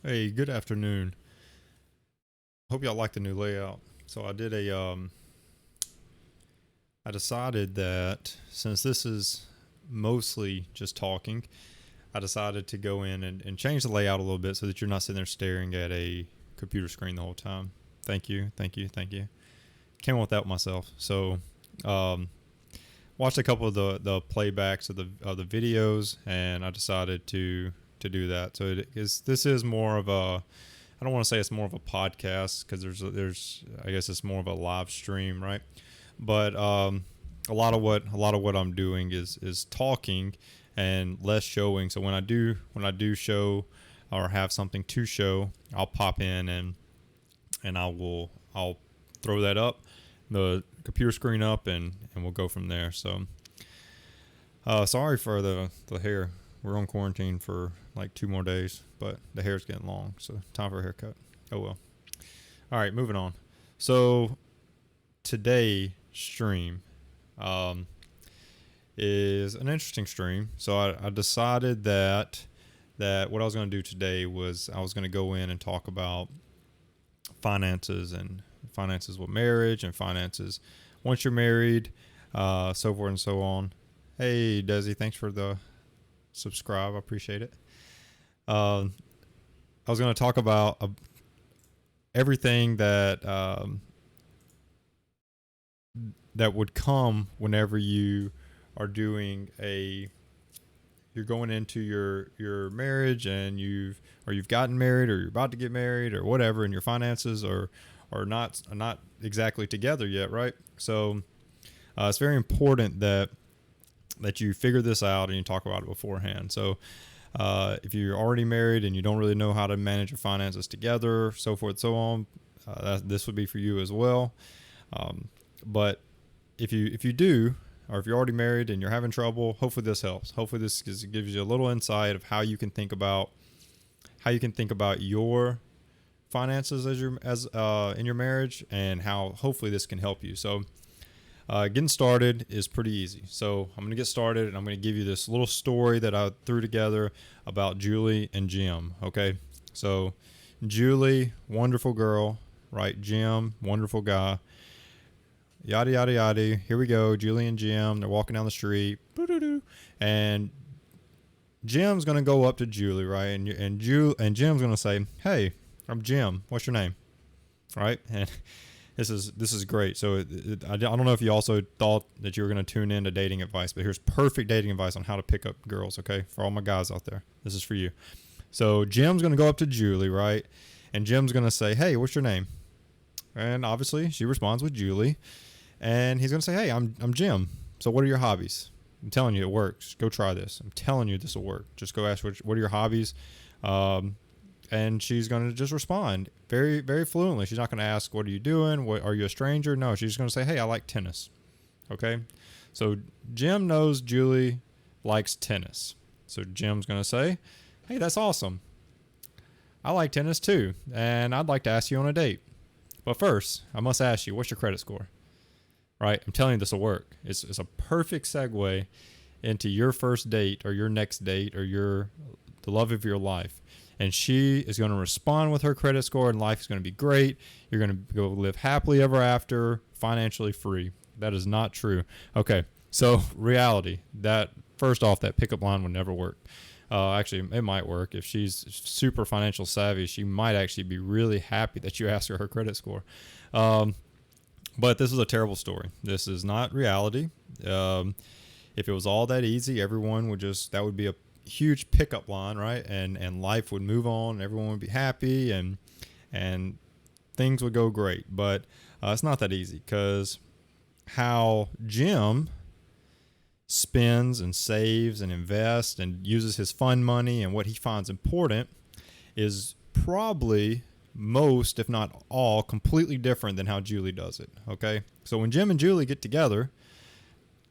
Hey, good afternoon. Hope y'all like the new layout. So I decided that since this is mostly just talking, I decided to go in and change the layout a little bit so that you're not sitting there staring at a computer screen the whole time. Thank you, thank you, thank you. Came up with that myself. So, um, watched a couple of the playbacks of the videos, and I decided to do that. So this is more of a, I don't want to say it's more of a podcast because there's I guess it's more of a live stream, right? But a lot of what I'm doing is talking and less showing. So when I do show or have something to show, I'll pop in and I'll throw that up, the computer screen up, and we'll go from there. So sorry for the hair. We're on quarantine for like 2 more days, but the hair's getting long, so time for a haircut. Oh well. All right, moving on. So today stream um, is an interesting stream. So I decided that what I was going to do today was I was going to go in and talk about finances and finances with marriage and finances once you're married, so forth and so on. Hey Desi, thanks for the subscribe. I appreciate it. Um, I was going to talk about everything that would come whenever you are doing a you're going into your marriage and you've gotten married or you're about to get married or whatever, and your finances are not exactly together yet, right? So it's very important that you figure this out and you talk about it beforehand. So if you're already married and you don't really know how to manage your finances together, so forth, so on, this would be for you as well. But if you do, or if you're already married and you're having trouble, hopefully this helps. Hopefully this gives you a little insight of how you can think about your finances as in your marriage, and how hopefully this can help you. So getting started is pretty easy. So I'm going to get started and I'm going to give you this little story that I threw together about Julie and Jim. Okay. So Julie, wonderful girl, right? Jim, wonderful guy. Yada, yada, yada. Here we go. Julie and Jim, they're walking down the street. And Jim's going to go up to Julie, right? And Jim's going to say, "Hey, I'm Jim. What's your name?" Right? And this is great. So I don't know if you also thought that you were going to tune into dating advice, but here's perfect dating advice on how to pick up girls. Okay, for all my guys out there, this is for you. So Jim's going to go up to Julie, right? And Jim's going to say, "Hey, what's your name?" And obviously she responds with Julie, and he's going to say, "Hey, I'm Jim. So what are your hobbies?" I'm telling you, it works. Go try this. I'm telling you, this will work. Just go ask what are your hobbies. Um, and she's going to just respond very, very fluently. She's not going to ask, "What are you doing? What, are you a stranger?" No, she's going to say, "Hey, I like tennis." Okay. So Jim knows Julie likes tennis. So Jim's going to say, "Hey, that's awesome. I like tennis too. And I'd like to ask you on a date. But first, I must ask you, what's your credit score?" Right? I'm telling you, this will work. It's a perfect segue into your first date or your next date or the love of your life. And she is going to respond with her credit score, and life is going to be great. You're going to go live happily ever after, financially free. That is not true. Okay, so reality. That first off, that pickup line would never work. Actually, it might work if she's super financial savvy. She might actually be really happy that you asked her credit score. Um, but this is a terrible story. This is not reality. If it was all that easy, everyone would that would be a huge pickup line, right? And life would move on, and everyone would be happy, and things would go great. But it's not that easy, because how Jim spends and saves and invests and uses his fun money and what he finds important is probably most, if not all, completely different than how Julie does it. Okay. So when Jim and Julie get together,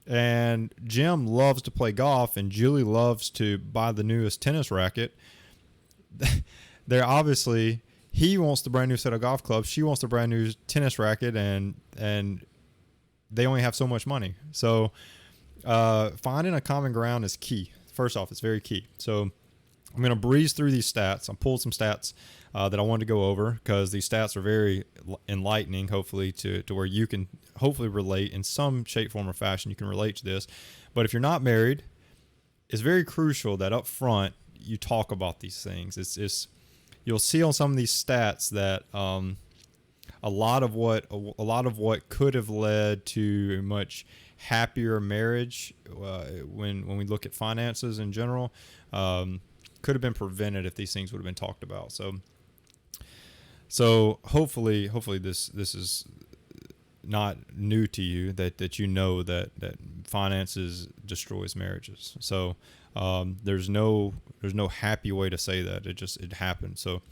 and Jim loves to play golf and Julie loves to buy the newest tennis racket, they're obviously, he wants the brand new set of golf clubs, she wants the brand new tennis racket, and they only have so much money. So finding a common ground is key. First off, it's very key. So I'm going to breeze through these stats. I pulled some stats that I wanted to go over because these stats are very enlightening, hopefully, to where you can hopefully relate in some shape, form, or fashion. You can relate to this. But if you're not married, it's very crucial that up front you talk about these things. It's you'll see on some of these stats that a lot of what could have led to a much happier marriage when we look at finances in general could have been prevented if these things would have been talked about. So hopefully this is not new to you, that you know that finances destroys marriages. So there's no happy way to say that. It happens. So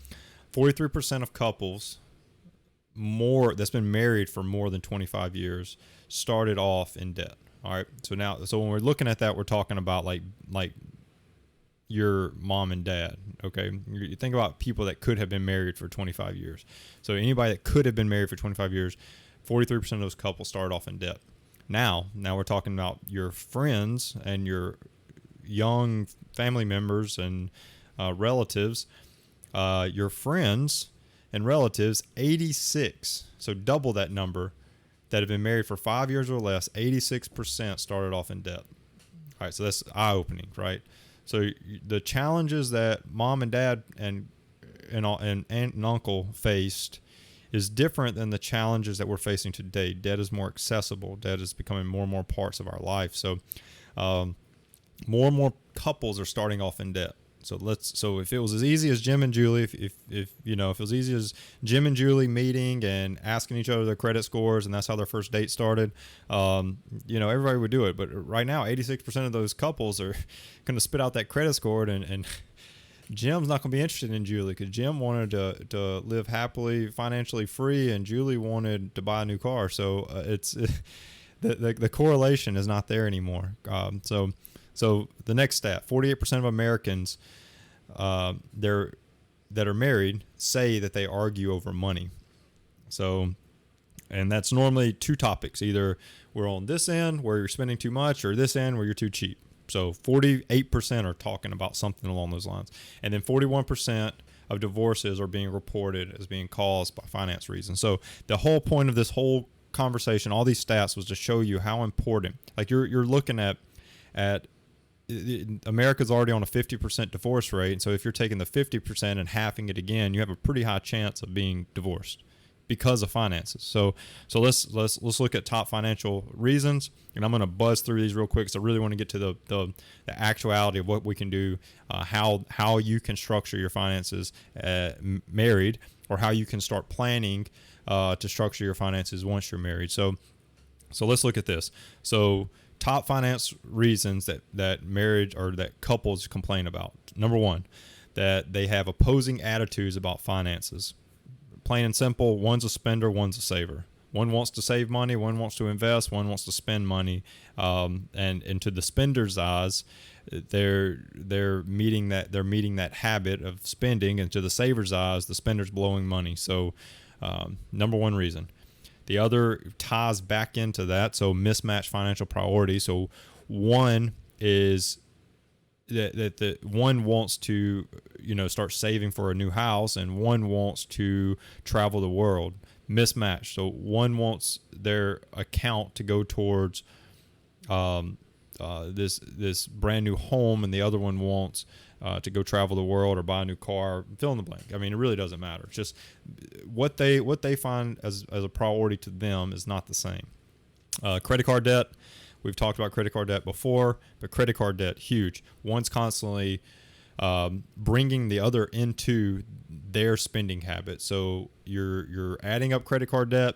43% of couples that's been married for more than 25 years started off in debt. All right. So when we're looking at that, we're talking about like your mom and dad. Okay. You think about people that could have been married for 25 years. So anybody that could have been married for 25 years, 43% of those couples started off in debt. Now we're talking about your friends and your young family members and relatives. Your friends and relatives, 86, so double that number, that have been married for 5 years or less, 86% started off in debt. All right, so that's eye-opening, right? So the challenges that mom and dad and aunt and uncle faced is different than the challenges that we're facing today. Debt is more accessible. Debt is becoming more and more parts of our life. So more and more couples are starting off in debt. So if it was as easy as Jim and Julie, if it was easy as Jim and Julie meeting and asking each other their credit scores, and that's how their first date started, everybody would do it. But right now, 86% of those couples are going to spit out that credit score, and Jim's not going to be interested in Julie because Jim wanted to live happily, financially free, and Julie wanted to buy a new car. So it's the correlation is not there anymore. So the next stat, 48% of Americans that are married say that they argue over money. So, and that's normally two topics. Either we're on this end where you're spending too much, or this end where you're too cheap. So 48% are talking about something along those lines. And then 41% of divorces are being reported as being caused by finance reasons. So the whole point of this whole conversation, all these stats, was to show you how important, like you're looking at America's already on a 50% divorce rate. And so if you're taking the 50% and halving it again, you have a pretty high chance of being divorced because of finances. So let's look at top financial reasons, and I'm going to buzz through these real quick because I really want to get to the actuality of what we can do, how you can structure your finances married, or how you can start planning to structure your finances once you're married. So let's look at this. So top finance reasons that marriage or that couples complain about. Number one, that they have opposing attitudes about finances. Plain and simple, one's a spender, one's a saver. One wants to save money, one wants to invest, one wants to spend money. And to the spender's eyes, they're meeting that habit of spending, and to the saver's eyes, the spender's blowing money. So number one reason. The other ties back into that, so mismatched financial priorities. So one is that the one wants to start saving for a new house, and one wants to travel the world. Mismatched. So one wants their account to go towards this brand new home, and the other one wants to go travel the world or buy a new car. Fill in the blank. I mean, it really doesn't matter. It's just what they find as a priority to them is not the same. Credit card debt. We've talked about credit card debt before, but credit card debt, huge. One's constantly bringing the other into their spending habit. So you're adding up credit card debt.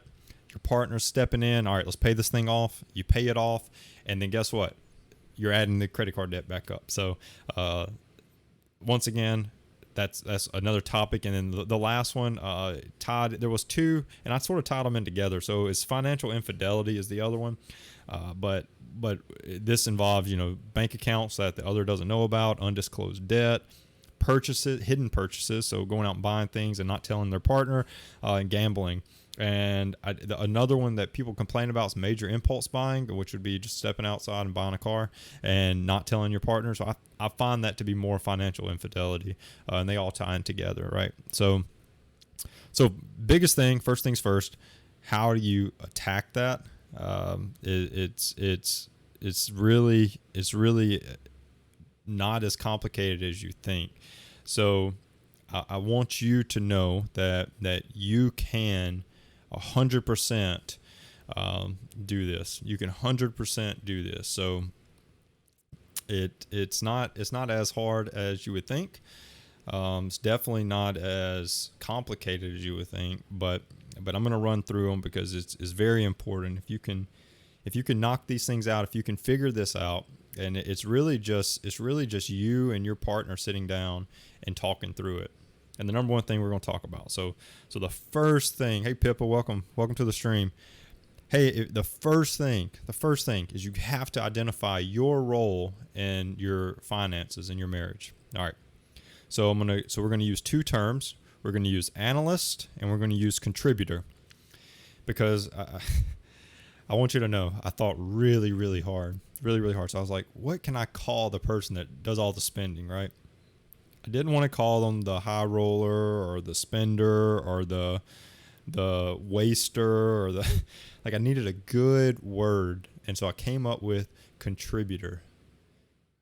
Your partner's stepping in. All right, let's pay this thing off. You pay it off, and then guess what? You're adding the credit card debt back up. So once again, that's another topic. And then the last one, there was two, and I sort of tied them in together. So it's financial infidelity is the other one, but this involves bank accounts that the other doesn't know about, undisclosed debt, purchases, hidden purchases, so going out and buying things and not telling their partner, and gambling. And another one that people complain about is major impulse buying, which would be just stepping outside and buying a car and not telling your partner. So I find that to be more financial infidelity, and they all tie in together, right? So biggest thing, first things first, how do you attack that? It's really not as complicated as you think. So I want you to know that you can 100% do this. You can 100% do this. So it's not as hard as you would think. It's definitely not as complicated as you would think, but I'm going to run through them because it's very important. If you can knock these things out, if you can figure this out, and it's really just you and your partner sitting down and talking through it. And the number one thing we're going to talk about. So the first thing, hey Pippa, welcome to the stream. Hey, the first thing is you have to identify your role in your finances in your marriage. All right. So we're going to use two terms. We're going to use analyst and we're going to use contributor, because I want you to know I thought really, really hard. So I was like, what can I call the person that does all the spending, right? I didn't want to call them the high roller or the spender or the waster or the like. I needed a good word, and so I came up with contributor.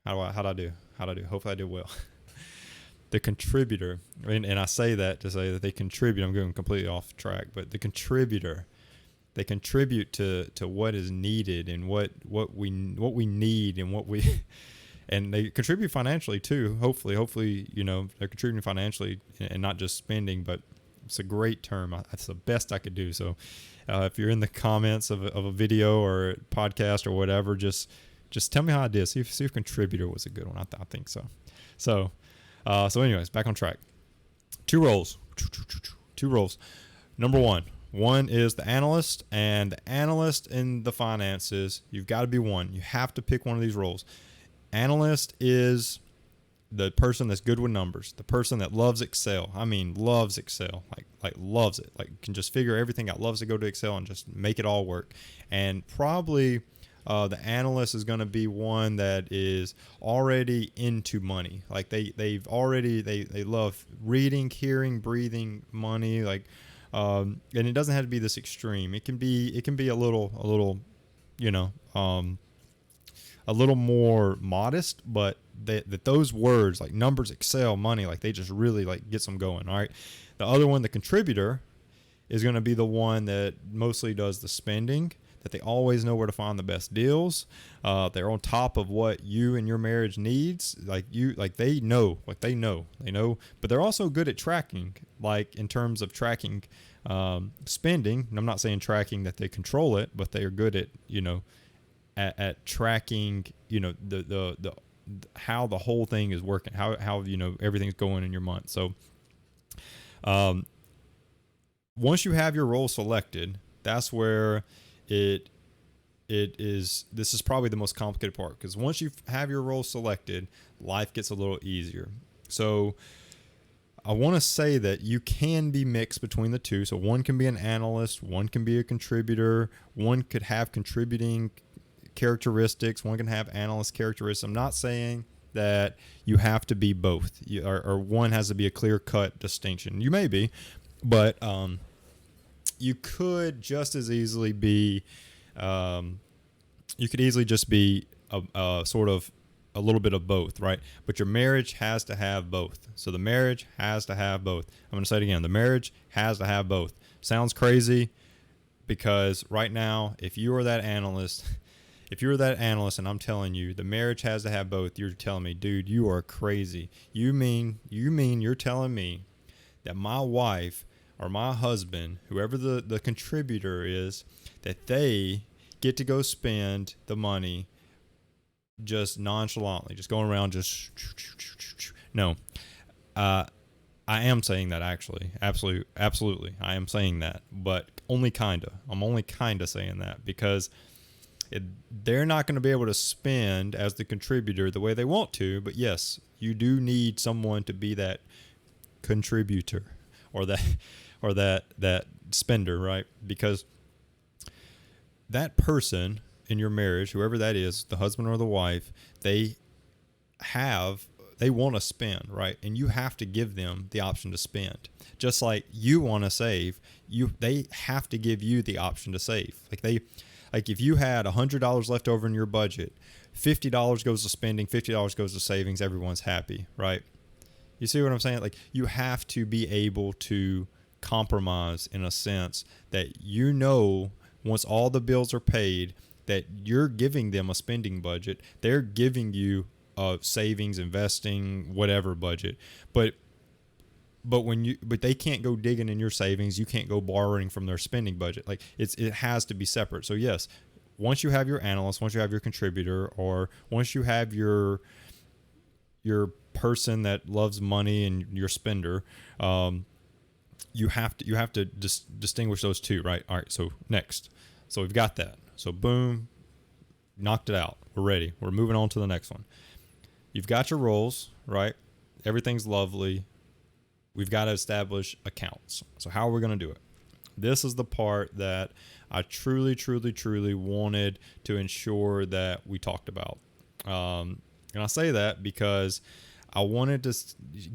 How'd I do? Hopefully I did well. The contributor, and I say that to say that they contribute. I'm going completely off track, but the contributor, they contribute to what is needed and what we need and what we, and they contribute financially too. Hopefully, they're contributing financially and not just spending. But it's a great term. That's the best I could do. So, if you're in the comments of a video or a podcast or whatever, just tell me how I did. See if contributor was a good one. I think so. So anyways, back on track. Two roles. Number one is the analyst, and the analyst in the finances, you've got to be one. You have to pick one of these roles. Analyst is the person that's good with numbers, the person that loves Excel. I mean, loves Excel, like loves it, like can just figure everything out, loves to go to Excel and just make it all work. And probably the analyst is going to be one that is already into money. Like they love reading, hearing, breathing money. Like, and it doesn't have to be this extreme. It can be a little, a little more modest, but that those words like numbers, Excel, money, like they just really like gets them going. All right. The other one, the contributor, is going to be the one that mostly does the spending, that they always know where to find the best deals. They're on top of what you and your marriage needs. They know, but they're also good at tracking, like in terms of tracking spending. And I'm not saying tracking that they control it, but they are good at, at tracking, the how the whole thing is working, how everything's going in your month. So once you have your role selected, that's where this is probably the most complicated part, because once you have your role selected, life gets a little easier. So I want to say that you can be mixed between the two. So one can be an analyst, one can be a contributor, one could have contributing characteristics, one can have analyst characteristics. I'm not saying that you have to be both, or one has to be a clear-cut distinction. You may be, but you could just as easily be, you could easily just be a sort of a little bit of both, right? But your marriage has to have both. So the marriage has to have both. I'm going to say it again. The marriage has to have both. Sounds crazy, because right now, if you are that analyst, and I'm telling you the marriage has to have both, you're telling me, dude, you are crazy. You mean you're telling me that my wife or my husband, whoever the contributor is, that they get to go spend the money just nonchalantly, just going around just no. I am saying that, actually. Absolutely. I am saying that, but only kinda. I'm only kinda saying that because they're not going to be able to spend as the contributor the way they want to. But yes, you do need someone to be that contributor, or that spender, right? Because that person in your marriage, whoever that is, the husband or the wife, they want to spend, right? And you have to give them the option to spend. Just like you want to save, they have to give you the option to save. Like if you had $100 left over in your budget, $50 goes to spending, $50 goes to savings, everyone's happy, right? You see what I'm saying? Like you have to be able to compromise in a sense that once all the bills are paid, that you're giving them a spending budget. They're giving you a savings, investing, whatever budget. But they can't go digging in your savings. You can't go borrowing from their spending budget. Like it has to be separate. So yes, once you have your analyst, once you have your contributor, or once you have your person that loves money and your spender, you have to distinguish those two, right? All right. So next, so we've got that. So boom, knocked it out. We're ready. We're moving on to the next one. You've got your roles, right? Everything's lovely. We've got to establish accounts. So how are we going to do it? This is the part that I truly, truly, truly wanted to ensure that we talked about. And I say that because I wanted to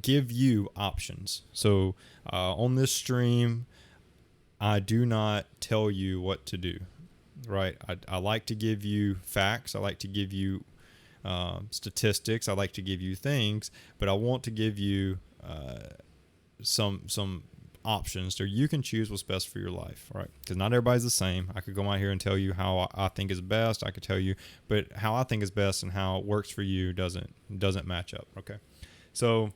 give you options. So on this stream, I do not tell you what to do, right? I like to give you facts. I like to give you statistics. I like to give you things, but I want to give you some options so you can choose what's best for your life, right? Because not everybody's the same. I could go out here and tell you how I think is best. I could tell you, but how I think is best and how it works for you doesn't match up. Okay, so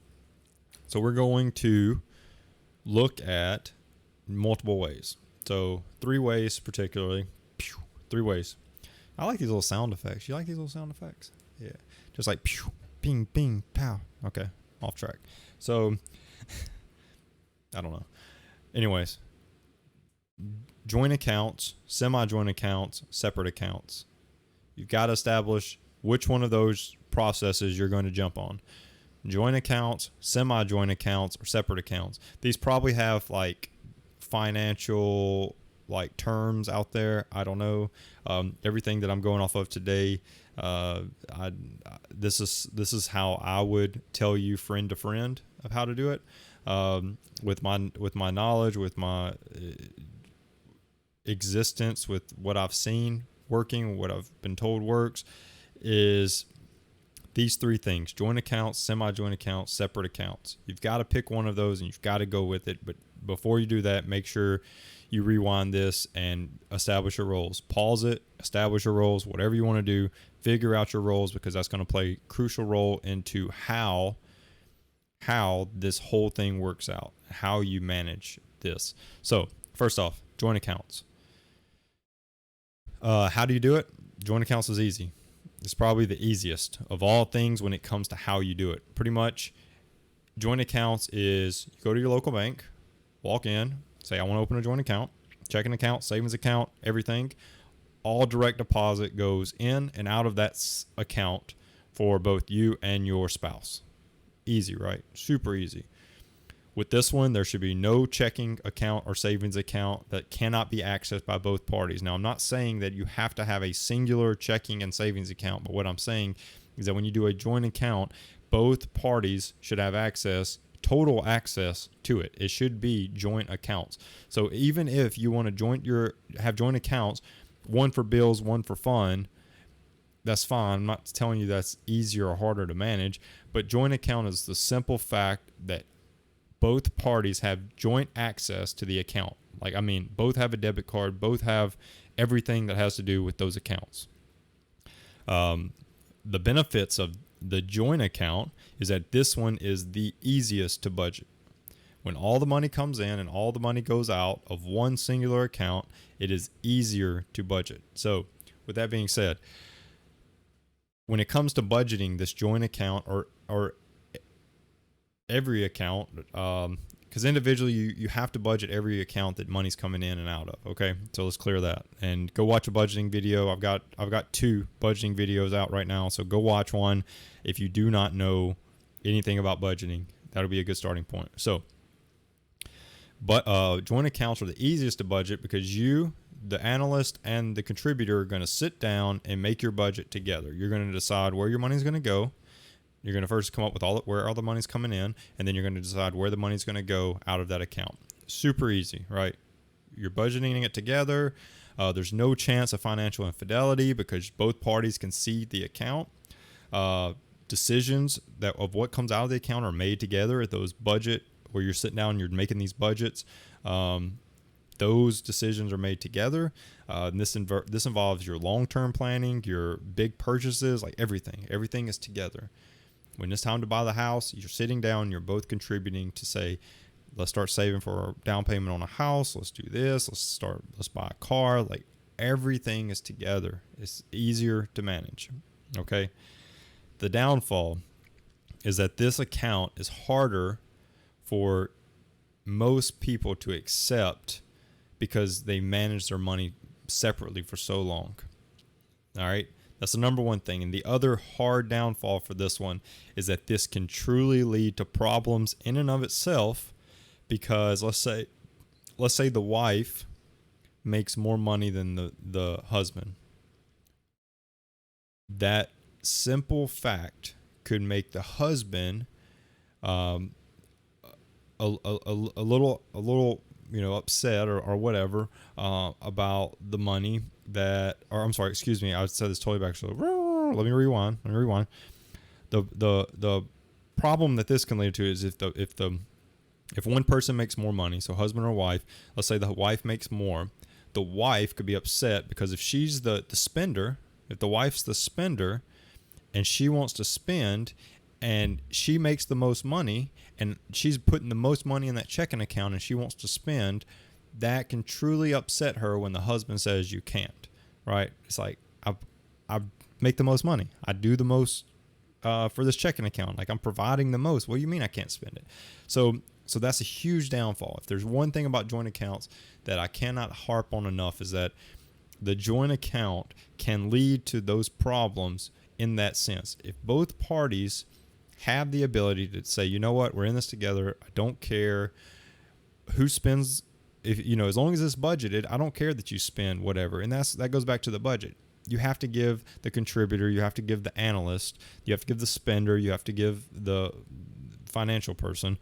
we're going to look at multiple ways. So 3 ways particularly. 3 ways. I like these little sound effects. You like these little sound effects? Yeah, just like pew, ping, ping, pow. Okay, off track. So I don't know. Anyways, joint accounts, semi-joint accounts, separate accounts. You've got to establish which one of those processes you're going to jump on. Joint accounts, semi-joint accounts, or separate accounts. These probably have like financial like terms out there. I don't know. Everything that I'm going off of today, this is how I would tell you friend to friend of how to do it. With my knowledge, with my existence, with what I've seen working, what I've been told works, is these 3 things: joint accounts, semi-joint accounts, separate accounts. You've got to pick one of those and you've got to go with it. But before you do that, make sure you rewind this and establish your roles. Pause it, establish your roles, whatever you want to do, figure out your roles, because that's going to play a crucial role into how this whole thing works out, how you manage this. So first off, joint accounts. How do you do it? Joint accounts is easy. It's probably the easiest of all things when it comes to how you do it. Pretty much, joint accounts is you go to your local bank, walk in, say, I want to open a joint account, checking account, savings account, everything. All direct deposit goes in and out of that account for both you and your spouse. Easy, right? Super easy. With this one, there should be no checking account or savings account that cannot be accessed by both parties. Now, I'm not saying that you have to have a singular checking and savings account, but what I'm saying is that when you do a joint account, both parties should have total access to it. It should be joint accounts. So even if you want to have joint accounts, one for bills, one for fun, that's fine. I'm not telling you that's easier or harder to manage, but joint account is the simple fact that both parties have joint access to the account. Like, I mean, both have a debit card, both have everything that has to do with those accounts. The benefits of the joint account is that this one is the easiest to budget. When all the money comes in and all the money goes out of one singular account, it is easier to budget. So with that being said, when it comes to budgeting this joint account or every account, because individually you have to budget every account that money's coming in and out of. Okay, so let's clear that and go watch a budgeting video. I've got 2 budgeting videos out right now, so go watch one. If you do not know anything about budgeting, that'll be a good starting point. So But joint accounts are the easiest to budget because you, the analyst, and the contributor are going to sit down and make your budget together. You're going to decide where your money's going to go. You're going to first come up with where all the money's coming in, and then you're going to decide where the money's going to go out of that account. Super easy, right? You're budgeting it together. There's no chance of financial infidelity because both parties can see the account. Decisions of what comes out of the account are made together at those budget where you're sitting down and you're making these budgets. Those decisions are made together. And this involves your long-term planning, your big purchases, like everything. Everything is together. When it's time to buy the house, you're sitting down, you're both contributing to say, let's start saving for a down payment on a house. Let's do this. Let's buy a car. Like everything is together. It's easier to manage. Okay. The downfall is that this account is harder for most people to accept because they manage their money separately for so long. All right. That's the number one thing. And the other hard downfall for this one is that this can truly lead to problems in and of itself, because let's say the wife makes more money than the husband. That simple fact could make the husband a little upset or whatever about the money that, or I'm sorry, excuse me, I said this totally back. So let me rewind. The problem that this can lead to is if one person makes more money, so husband or wife, let's say the wife makes more, the wife could be upset because if she's the spender, if the wife's the spender and she wants to spend and she makes the most money and she's putting the most money in that checking account and she wants to spend, that can truly upset her when the husband says you can't, right? It's like, I make the most money. I do the most for this checking account. Like I'm providing the most. What do you mean I can't spend it? So that's a huge downfall. If there's one thing about joint accounts that I cannot harp on enough is that the joint account can lead to those problems in that sense. If both parties have the ability to say, you know what, we're in this together. I don't care who spends, as long as it's budgeted, I don't care that you spend whatever. And that goes back to the budget. You have to give the contributor, you have to give the analyst, you have to give the spender, you have to give the financial person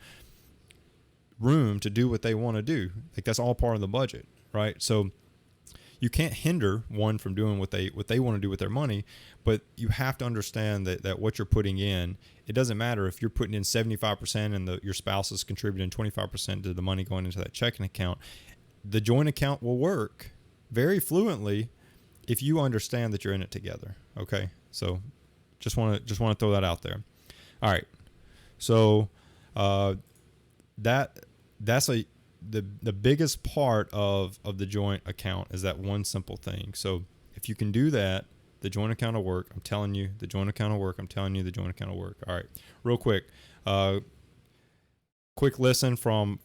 room to do what they want to do. Like that's all part of the budget, right? So you can't hinder one from doing what they want to do with their money, but you have to understand that what you're putting in, it doesn't matter if you're putting in 75% and your spouse is contributing 25% to the money going into that checking account. The joint account will work very fluently if you understand that you're in it together. Okay, so just want to throw that out there. All right, so that's the biggest part of the joint account is that one simple thing. So if you can do that, the joint account will work. I'm telling you, the joint account will work. I'm telling you, the joint account will work. All right, real quick, quick listen from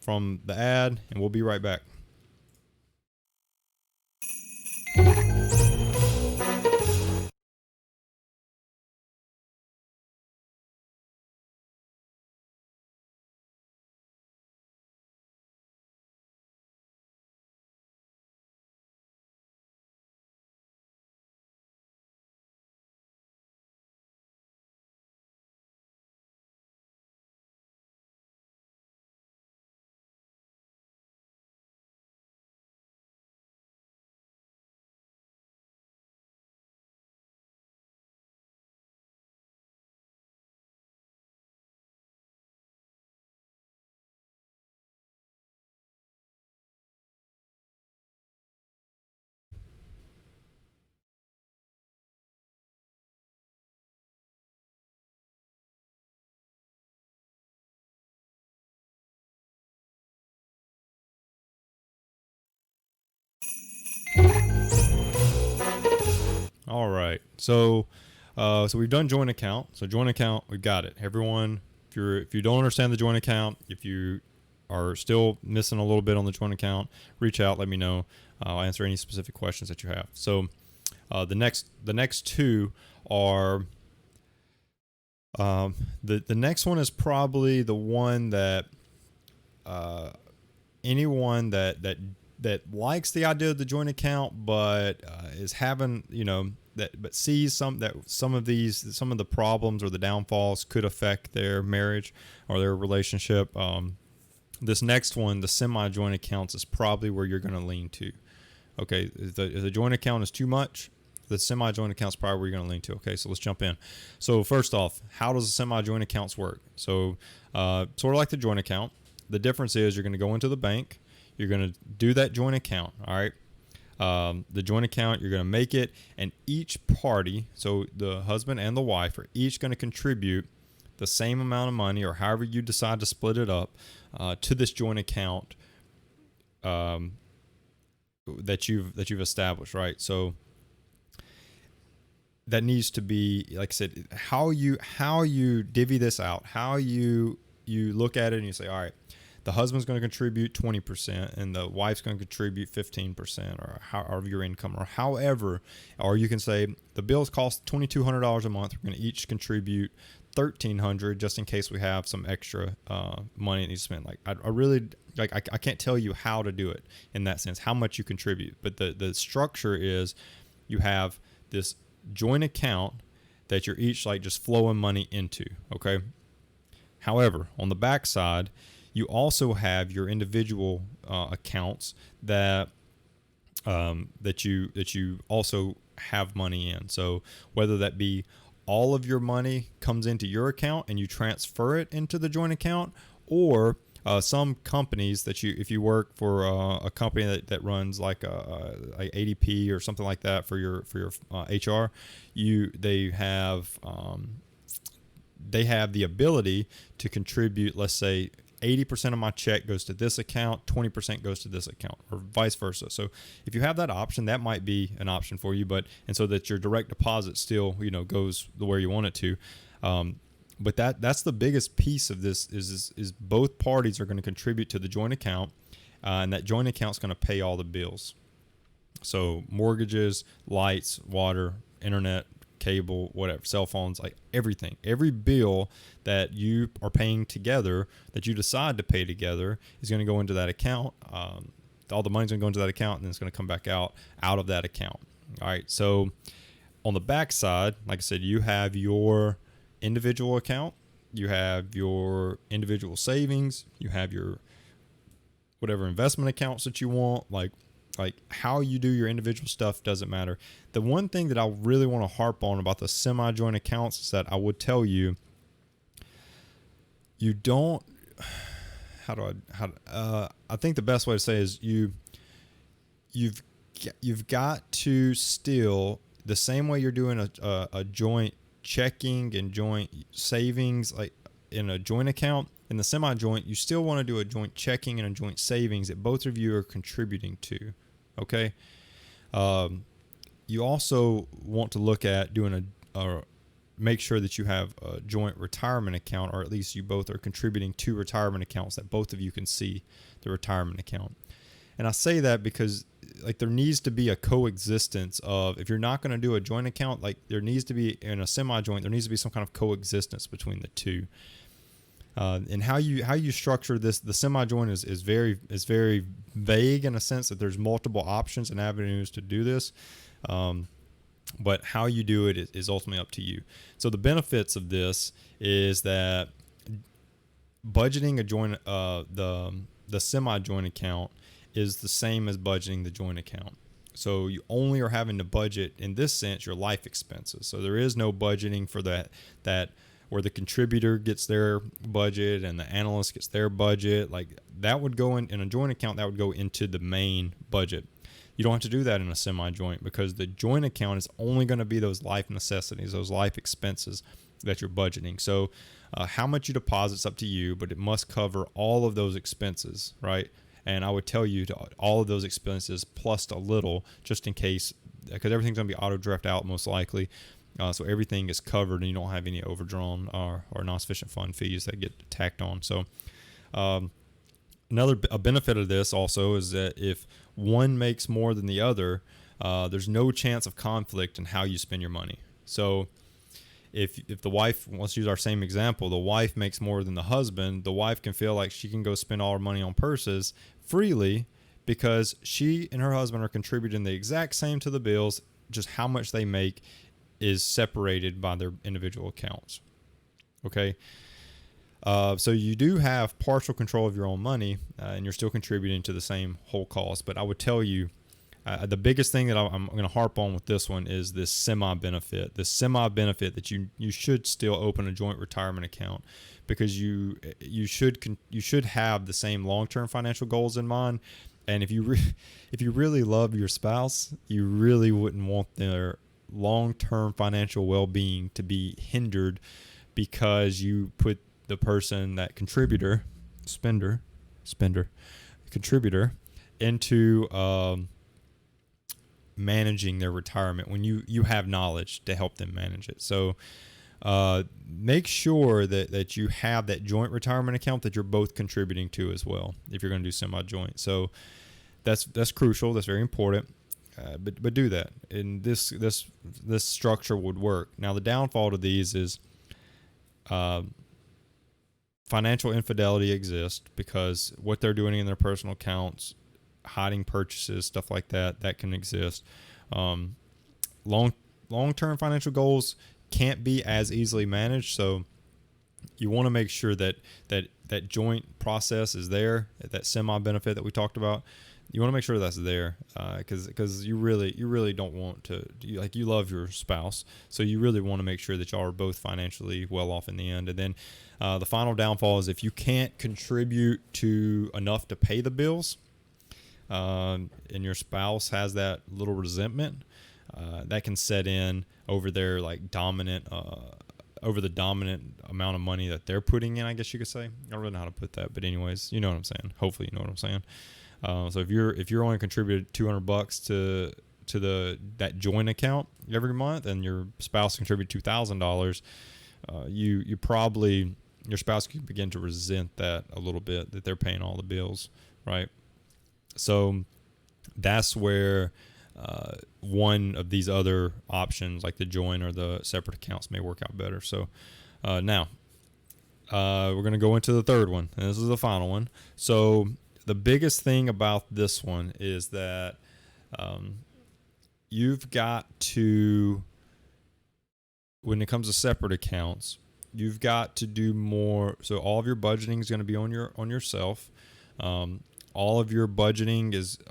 the ad, and we'll be right back. All right. So we've done joint account. So joint account, we've got it. Everyone, if you don't understand the joint account, if you are still missing a little bit on the joint account, reach out. Let me know. I'll answer any specific questions that you have. So the next two are the next one is probably the one that anyone that likes the idea of the joint account, but is having, but sees some of the problems or the downfalls could affect their marriage or their relationship. This next one, the semi-joint accounts, is probably where you're going to lean to. Okay, if the joint account is too much, the semi-joint account is probably where you're going to lean to. Okay, so let's jump in. So first off, how does the semi-joint accounts work? So sort of like the joint account. The difference is you're going to go into the bank. You're going to do that joint account. All right. The joint account, you're going to make it, and each party, so the husband and the wife, are each going to contribute the same amount of money, or however you decide to split it up, to this joint account that you've established, right? So that needs to be, like I said, how you divvy this out, how you look at it and you say, all right, the husband's going to contribute 20% and the wife's going to contribute 15%, or however your income, or however, or you can say the bills cost $2,200 a month. We're going to each contribute $1,300 just in case we have some extra money that needs to spend. Like I really, like I can't tell you how to do it in that sense, how much you contribute, but the structure is you have this joint account that you're each like just flowing money into. Okay. However, on the back side, you also have your individual accounts that you also have money in. So whether that be all of your money comes into your account and you transfer it into the joint account, or some companies that if you work for a company that runs like ADP or something like that for your HR, they have the ability to contribute, let's say 80% of my check goes to this account, 20% goes to this account, or vice versa. So if you have that option, that might be an option for you, and so that your direct deposit still, goes the way you want it to. But that's the biggest piece of this is both parties are going to contribute to the joint account, and that joint account is going to pay all the bills. So mortgages, lights, water, internet, cable, whatever, cell phones, like everything, every bill that you are paying together, that you decide to pay together, is going to go into that account. All the money's going to go into that account, and then it's going to come back out of that account. All right. So on the back side, like I said, you have your individual account, you have your individual savings, you have your whatever investment accounts that you want. Like how you do your individual stuff doesn't matter. The one thing that I really want to harp on about the semi-joint accounts is that I would tell you, you don't, I think the best way to say is you've got to still, the same way you're doing a joint checking and joint savings, like in a joint account, in the semi-joint, you still want to do a joint checking and a joint savings that both of you are contributing to. Okay. You also want to look at doing make sure that you have a joint retirement account, or at least you both are contributing to retirement accounts that both of you can see the retirement account. And I say that because like there needs to be a coexistence of, if you're not going to do a joint account, like there needs to be, in a semi-joint, there needs to be some kind of coexistence between the two. And how you structure this, the semi-joint is very vague in a sense that there's multiple options and avenues to do this. But how you do it is ultimately up to you. So the benefits of this is that budgeting a joint, the semi-joint account is the same as budgeting the joint account. So you only are having to budget, in this sense, your life expenses. So there is no budgeting for that where the contributor gets their budget and the analyst gets their budget. Like that would go in a joint account, that would go into the main budget. You don't have to do that in a semi-joint, because the joint account is only going to be those life necessities, those life expenses that you're budgeting. So how much you deposit is up to you, but it must cover all of those expenses, right? And I would tell you to all of those expenses plus a little, just in case, because everything's going to be auto draft out most likely. So everything is covered and you don't have any overdrawn or non-sufficient fund fees that get tacked on. So a benefit of this also is that if one makes more than the other, there's no chance of conflict in how you spend your money. So if the wife, let's use our same example, the wife makes more than the husband, the wife can feel like she can go spend all her money on purses freely because she and her husband are contributing the exact same to the bills, just how much they make is separated by their individual accounts. Okay. So you do have partial control of your own money, and you're still contributing to the same whole cost. But I would tell you, the biggest thing that I'm going to harp on with this one is this semi-benefit. The semi-benefit that you should still open a joint retirement account, because you should have the same long-term financial goals in mind. And if you really love your spouse, you really wouldn't want their long-term financial well-being to be hindered because you put the person, that contributor, contributor, into managing their retirement when you have knowledge to help them manage it. So make sure that you have that joint retirement account that you're both contributing to as well, if you're going to do semi-joint. So that's crucial. That's very important. But do that, and this structure would work. Now, the downfall to these is financial infidelity exists, because what they're doing in their personal accounts, hiding purchases, stuff like that can exist. Long-term financial goals can't be as easily managed, so you want to make sure that joint process is there, that semi-benefit that we talked about. You want to make sure that's there, because you really don't want to, you love your spouse, so you really want to make sure that y'all are both financially well off in the end. And then the final downfall is if you can't contribute to enough to pay the bills, and your spouse has that little resentment, that can set in over their over the dominant amount of money that they're putting in, I guess you could say. I don't really know how to put that, but anyways, you know what I'm saying. Hopefully you know what I'm saying. So if you're only contributed $200 to that joint account every month, and your spouse contribute $2,000, your spouse can begin to resent that a little bit, that they're paying all the bills, right? So that's where one of these other options, like the joint or the separate accounts, may work out better. So now we're going to go into the third one, and this is the final one. So the biggest thing about this one is that you've got to, when it comes to separate accounts, you've got to do more. So all of your budgeting is going to be on yourself. All of your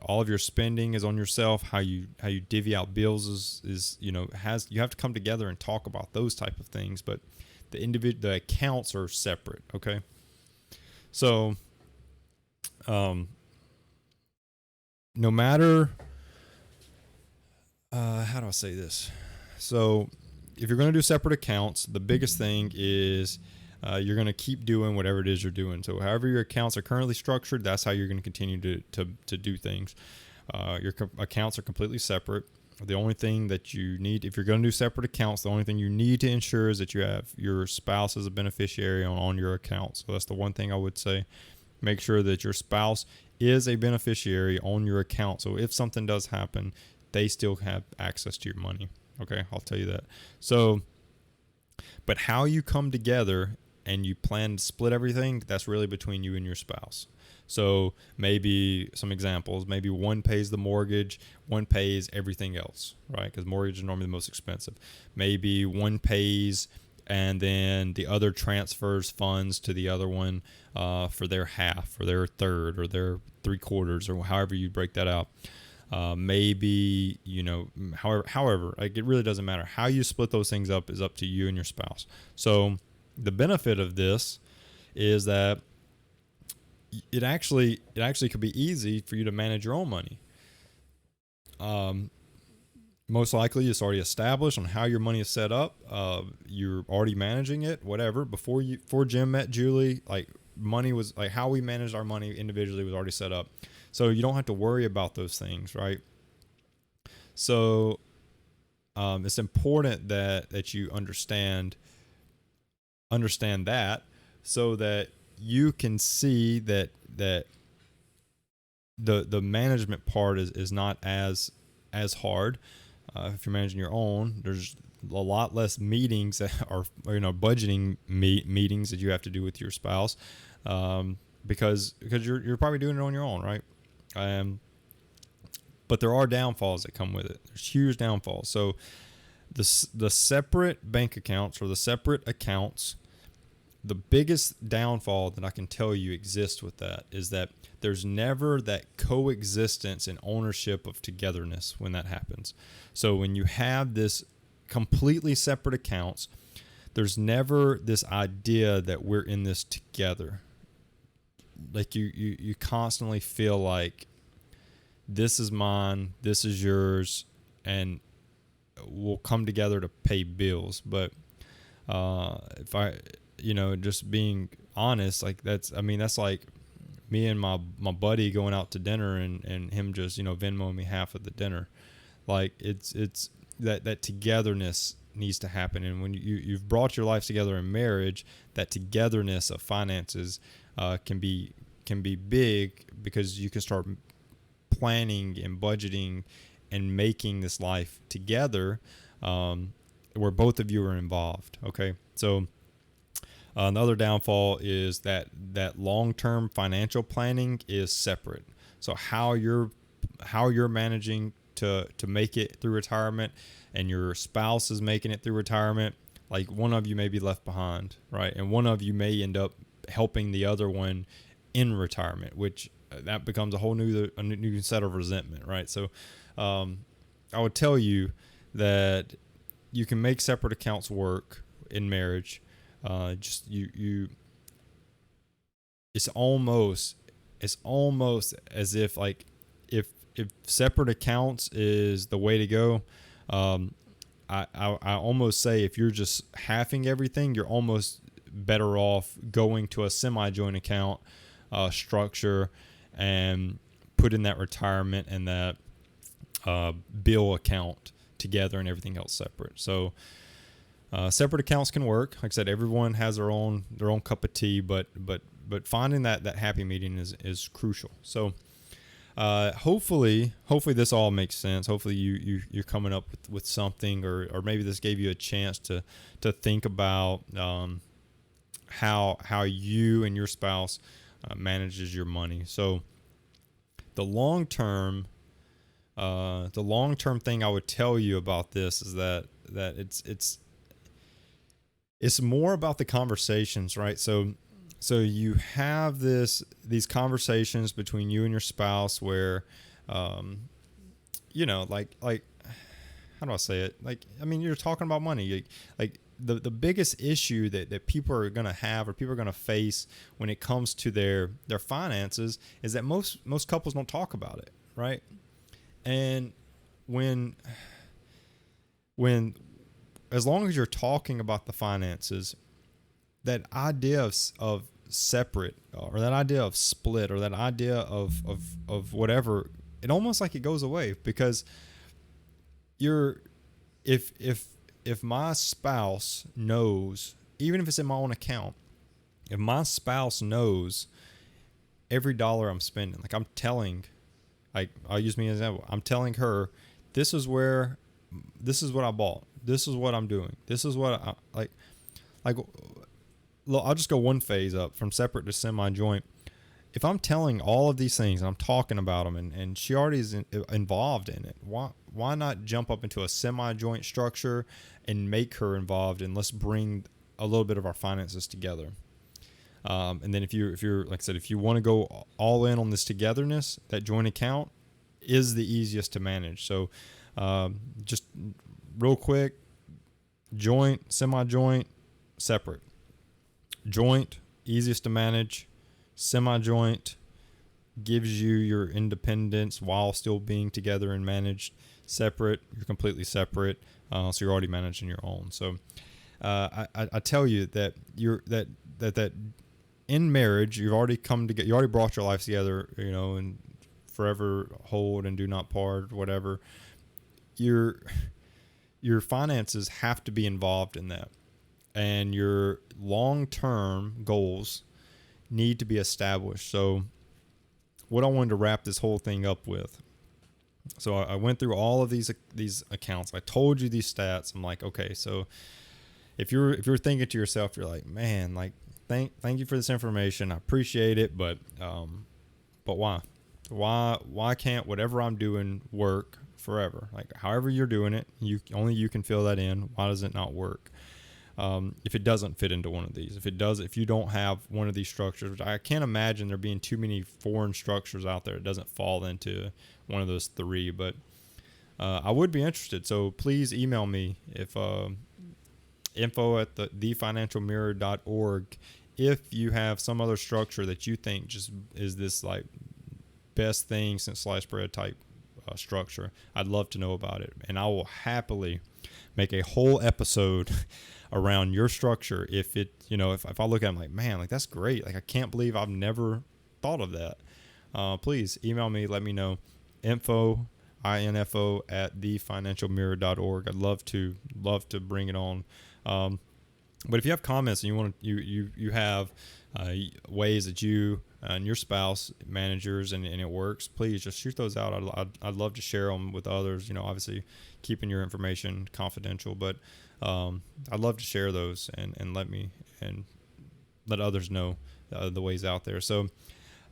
all of your spending is on yourself. How you divvy out bills is you have to come together and talk about those type of things. But the accounts are separate. Okay, so no matter how do I say this? So if you're going to do separate accounts, the biggest thing is you're going to keep doing whatever it is you're doing. So however your accounts are currently structured, that's how you're going to continue to do things. Your accounts are completely separate. The only thing that you need, if you're going to do separate accounts, the only thing you need to ensure is that you have your spouse as a beneficiary on your account. So that's the one thing I would say. Make sure that your spouse is a beneficiary on your account. So if something does happen, they still have access to your money. Okay, I'll tell you that. So, but how you come together and you plan to split everything, that's really between you and your spouse. So maybe some examples, maybe one pays the mortgage, one pays everything else, right? Because mortgage is normally the most expensive. Maybe one pays and then the other transfers funds to the other one for their half or their third or their 3/4 or however you break that out. Maybe, however, like, it really doesn't matter. How you split those things up is up to you and your spouse. So the benefit of this is that it actually could be easy for you to manage your own money. Most likely it's already established on how your money is set up. You're already managing it, whatever. Before Jim met Julie, like, money was, like, how we managed our money individually was already set up. So you don't have to worry about those things, right? So it's important that you understand that, so that you can see that the management part is not as hard. If you're managing your own, there's a lot less meetings that are, budgeting meetings that you have to do with your spouse, because you're probably doing it on your own, right? Um, but there are downfalls that come with it. There's huge downfalls. So the separate bank accounts or the separate accounts, the biggest downfall that I can tell you exists with that is that there's never that coexistence and ownership of togetherness when that happens. So when you have this completely separate accounts, there's never this idea that we're in this together. Like you constantly feel like this is mine, this is yours, and we'll come together to pay bills. But if I, just being honest, like that's like me and my buddy going out to dinner and him just, Venmoing me half of the dinner. Like it's that togetherness needs to happen. And when you've brought your life together in marriage, that togetherness of finances can be big, because you can start planning and budgeting and making this life together, where both of you are involved. Okay. So another downfall is that long-term financial planning is separate. So how you're managing to make it through retirement, and your spouse is making it through retirement, like one of you may be left behind, right? And one of you may end up helping the other one in retirement, which that becomes a whole new set of resentment, right? So I would tell you that you can make separate accounts work in marriage. It's almost as if, like, if separate accounts is the way to go, I almost say if you're just halving everything, you're almost better off going to a semi-joint account structure and putting that retirement and that bill account together and everything else separate. So separate accounts can work. Like I said, everyone has their own cup of tea, but finding that happy medium is crucial. So hopefully this all makes sense. Hopefully you're coming up with something, or maybe this gave you a chance to think about how you and your spouse manages your money. So the long term thing I would tell you about this is that it's more about the conversations, right? So you have these conversations between you and your spouse where, like how do I say it? Like, I mean, you're talking about money. Like the biggest issue that people are going to have, or people are going to face when it comes to their finances, is that most couples don't talk about it, right? And when as long as you're talking about the finances, that idea of separate, or that idea of split, or that idea of whatever, it almost like it goes away, because if my spouse knows, even if it's in my own account, if my spouse knows every dollar I'm spending, like I'm telling, like I'll use me as an example, I'm telling her, this is what I bought, this is what I'm doing, this is what I like. Look, I'll just go one phase up from separate to semi-joint. If I'm telling all of these things and I'm talking about them, and she already is involved in it, why not jump up into a semi-joint structure and make her involved, and let's bring a little bit of our finances together. And then if you're like I said, if you want to go all in on this togetherness, that joint account is the easiest to manage. So just real quick: joint, semi-joint, separate. Joint, easiest to manage. Semi-joint gives you your independence while still being together and managed. Separate, you're completely separate, so you're already managing your own. So I tell you that that in marriage, you've already come together, you already brought your life together, and forever hold and do not part, whatever. Your finances have to be involved in that, and your long-term goals need to be established. So what I wanted to wrap this whole thing up with So I went through all of these accounts. I told you these stats. I'm like, okay, so if you're thinking to yourself, you're like, man, like thank you for this information. I appreciate it, but why? Why can't whatever I'm doing work forever? Like however you're doing it, you can fill that in. Why does it not work? If it doesn't fit into one of these, if you don't have one of these structures, I can't imagine there being too many foreign structures out there. It doesn't fall into one of those three, but I would be interested. So please email me if info at thefinancialmirror.org if you have some other structure that you think just is this like best thing since sliced bread type structure. I'd love to know about it, and I will happily make a whole episode around your structure if it, if I look at it, I'm like, man, like that's great. Like I can't believe I've never thought of that. Please email me, let me know. Info at thefinancialmirror.org. I'd love to bring it on. But if you have comments and you have ways that you and your spouse managers and it works, please just shoot those out. I'd love to share them with others. Obviously keeping your information confidential, but I'd love to share those and let others know the ways out there. So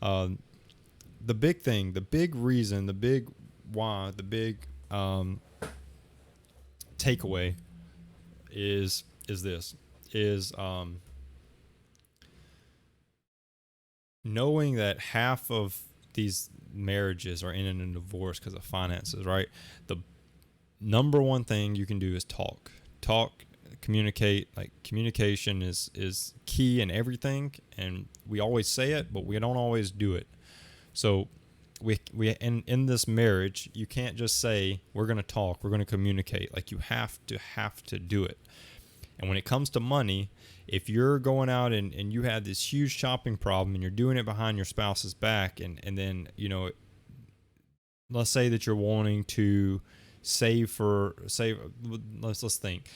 the big thing, the big reason, the big why, the big takeaway is knowing that half of these marriages are in a divorce because of finances, right? The number one thing you can do is talk, communicate. Like communication is key in everything, and we always say it, but we don't always do it. So we in this marriage, you can't just say we're going to talk, we're going to communicate. Like you have to do it. And when it comes to money, if you're going out and you have this huge shopping problem and you're doing it behind your spouse's back, and then, let's say that you're wanting to let's think,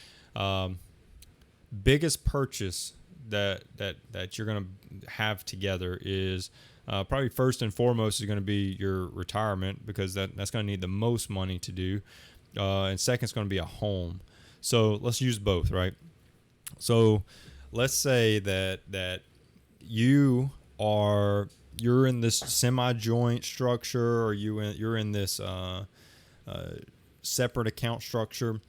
biggest purchase that you're going to have together is probably first and foremost is going to be your retirement, because that's going to need the most money to do. And second is going to be a home. So let's use both, right? So let's say that you're in this semi-joint structure, or you're in this separate account structure,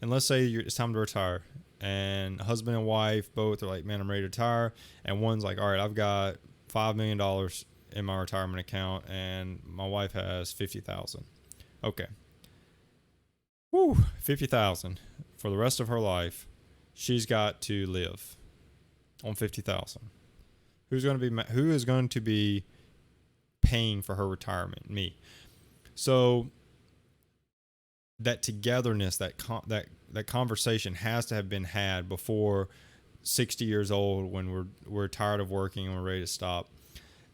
and let's say it's time to retire, and husband and wife both are like, man, I'm ready to retire, and one's like, all right, I've got $5 million in my retirement account, and my wife has $50,000. Okay. Woo, $50,000 for the rest of her life. She's got to live on $50,000. Who is going to be paying for her retirement? Me. So that togetherness, that conversation has to have been had before 60 years old, when we're tired of working and we're ready to stop.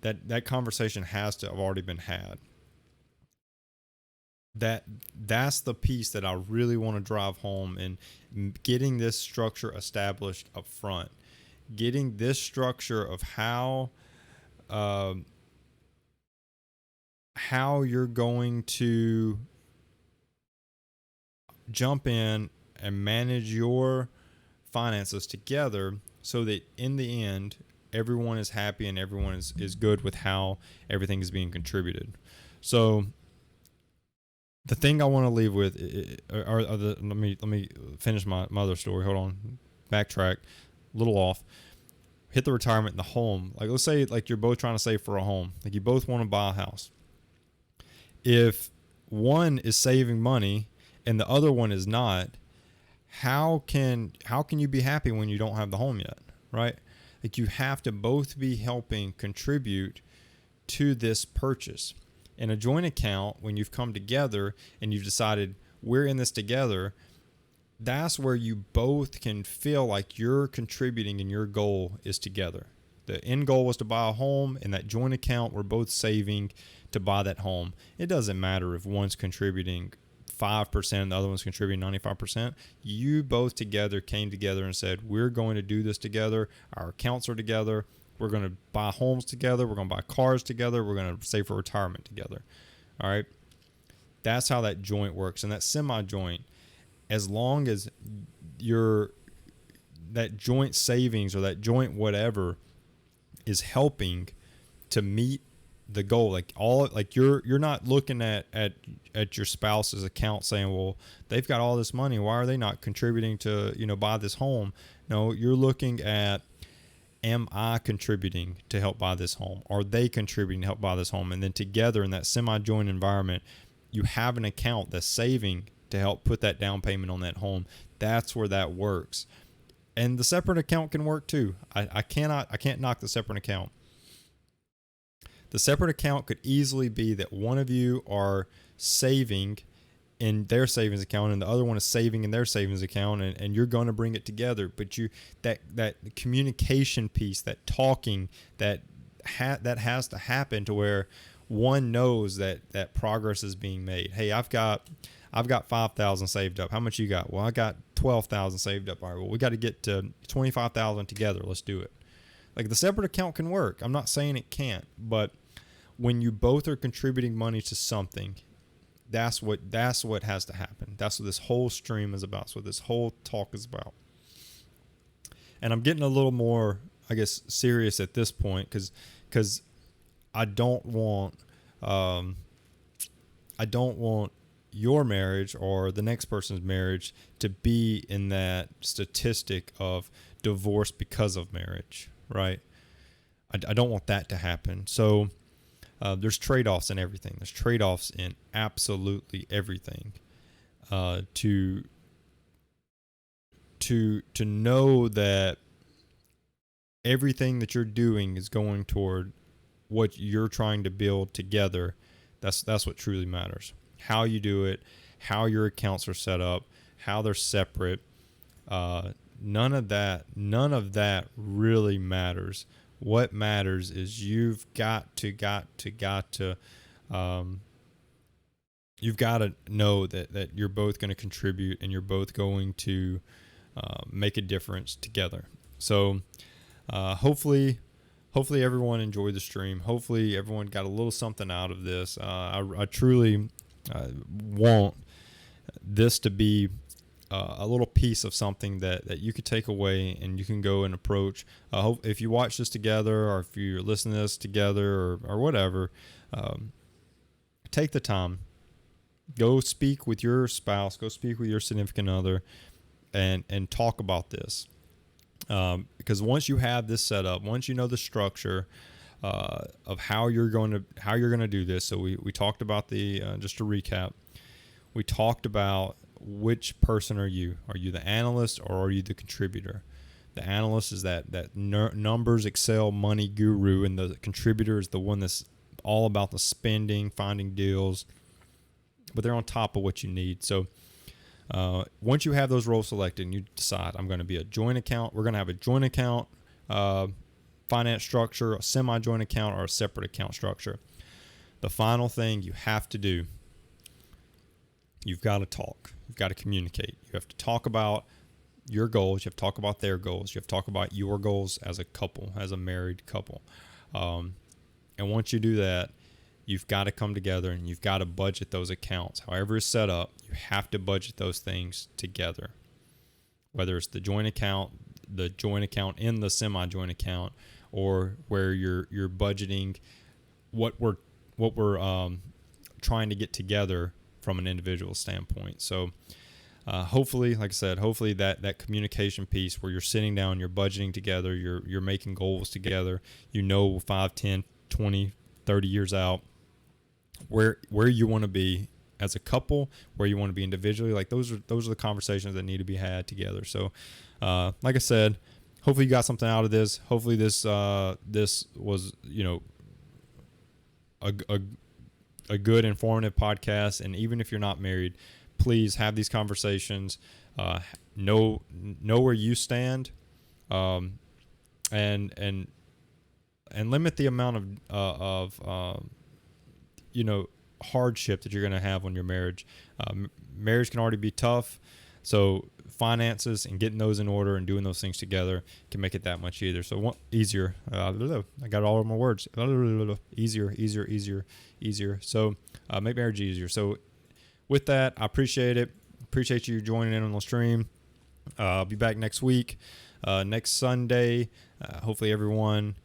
That conversation has to have already been had. That's the piece that I really want to drive home, and getting this structure established up front, getting this structure of how you're going to jump in and manage your finances together, so that in the end everyone is happy and everyone is good with how everything is being contributed. So the thing I want to leave with let me finish my other story. Hold on, backtrack, a little off. Hit the retirement and the home. Like let's say like you're both trying to save for a home. Like you both want to buy a house. If one is saving money and the other one is not, how can you be happy when you don't have the home yet, right? Like you have to both be helping contribute to this purchase. In a joint account, when you've come together and you've decided we're in this together, that's where you both can feel like you're contributing and your goal is together. The end goal was to buy a home. In that joint account, we're both saving to buy that home. It doesn't matter if one's contributing 5% and the other one's contributing 95%. You both together came together and said, we're going to do this together. Our accounts are together. We're going to buy homes together. We're going to buy cars together. We're going to save for retirement together. All right. That's how that joint works. And that semi-joint, as long as your that joint savings or that joint whatever is helping to meet the goal, you're not looking at your spouse's account saying, well, they've got all this money, why are they not contributing to buy this home? No, you're looking at, am I contributing to help buy this home? Are they contributing to help buy this home? And then together in that semi-joint environment, you have an account that's saving to help put that down payment on that home. That's where that works. And the separate account can work too. I can't knock the separate account. The separate account could easily be that one of you are saving in their savings account and the other one is saving in their savings account, and you're going to bring it together. But that communication piece, that talking, that has to happen to where one knows that progress is being made. Hey, I've got 5,000 saved up. How much you got? Well, I got 12,000 saved up. All right, well, we got to get to 25,000 together. Let's do it. Like, the separate account can work. I'm not saying it can't, but when you both are contributing money to something, that's what has to happen. That's what this whole stream is about. That's what this whole talk is about. And I'm getting a little more, I guess, serious at this point because I don't want your marriage or the next person's marriage to be in that statistic of divorce because of marriage, right? I don't want that to happen. So there's trade-offs in everything. There's trade-offs in absolutely everything. To know that everything that you're doing is going toward what you're trying to build together. That's what truly matters. How you do it, how your accounts are set up, how they're separate. None of that really matters. What matters is you've got to know that you're both going to contribute and you're both going to make a difference together. So hopefully everyone enjoyed the stream. Hopefully everyone got a little something out of this. I truly want this to be a little piece of something that you could take away and you can go and approach. If you watch this together or if you're listening to this together or whatever, take the time. Go speak with your spouse. Go speak with your significant other and talk about this. Because once you have this set up, once you know the structure of how you're going to do this. So we talked about just to recap, we talked about which person are you? Are you the analyst or are you the contributor? The analyst is that numbers, Excel, money guru, and the contributor is the one that's all about the spending, finding deals, but they're on top of what you need. So once you have those roles selected and you decide, I'm going to be a joint account, we're going to have a joint account finance structure, a semi-joint account, or a separate account structure. The final thing you have to do, you've got to talk. You've got to communicate. You have to talk about your goals. You have to talk about their goals. You have to talk about your goals as a couple, as a married couple. And once you do that, you've got to come together and you've got to budget those accounts. However it's set up, you have to budget those things together. Whether it's the joint account in the semi-joint account, or where you're budgeting what we're trying to get together from an individual standpoint. So hopefully, like I said, hopefully that communication piece where you're sitting down, you're budgeting together, you're making goals together, 5, 10, 20, 30 years out, where you want to be as a couple, where you want to be individually. Like those are the conversations that need to be had together. So like I said, hopefully you got something out of this. Hopefully this was a good informative podcast. And even if you're not married, please have these conversations. Know where you stand, and limit the amount of hardship that you're going to have on your marriage. Marriage can already be tough, so finances and getting those in order and doing those things together can make it that much easier. I got all of my words. Easier. So make marriage easier. So with that, I appreciate it. Appreciate you joining in on the stream. I'll be back next week, next Sunday. Hopefully everyone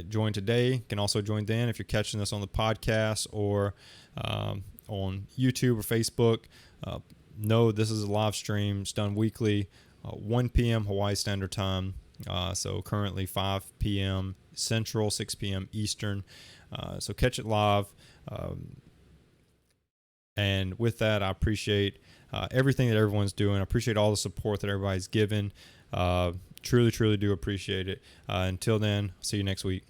joined today can also join then if you're catching this on the podcast or on YouTube or Facebook. Know this is a live stream. It's done weekly, 1 p.m. Hawaii Standard Time. So currently 5 p.m. Central, 6 p.m. Eastern. So catch it live. And with that, I appreciate everything that everyone's doing. I appreciate all the support that everybody's given. Truly, truly do appreciate it. Until then, see you next week.